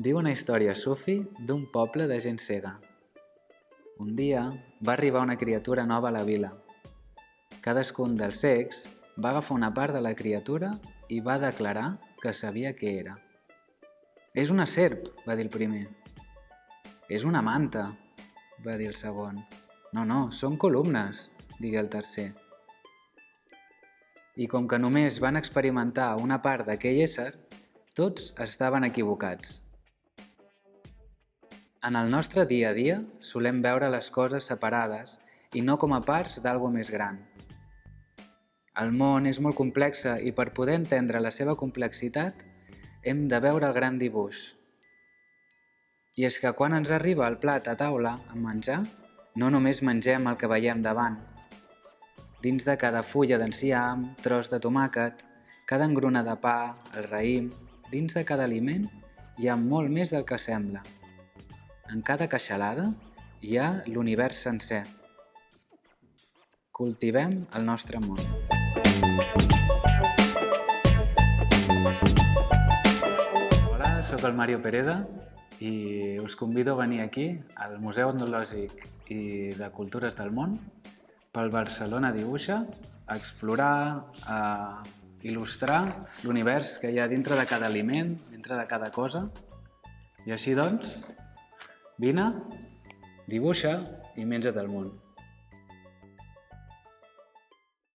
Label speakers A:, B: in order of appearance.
A: Diu una història sufi d'un poble de gent cega. Un dia va arribar una criatura nova a la vila. Cadascun dels cecs va agafar una part de la criatura i va declarar que sabia què era. «És una serp», va dir el primer. «És una manta», va dir el segon. «No, són columnes», digué el tercer. I com que només van experimentar una part d'aquell ésser, tots estaven equivocats. En el nostre dia a dia solem veure les coses separades i no com a parts d'algo més gran. El món és molt complex i per poder entendre la seva complexitat hem de veure el gran dibuix. I és que quan ens arriba el plat a taula amb menjar, no només mengem el que veiem davant. Dins de cada fulla d'enciam, tros de tomàquet, cada engruna de pa, el raïm, dins de cada aliment hi ha molt més del que sembla. En cada queixalada hi ha l'univers sencer. Cultivem el nostre món. Hola, sóc el Mario Pereda i us convido a venir aquí, al Museu Etnològic i de Cultures del Món, pel Barcelona Dibuixa, a explorar, a il·lustrar l'univers que hi ha dintre de cada aliment, dintre de cada cosa. I així doncs, vine, dibuixa i menja't el món.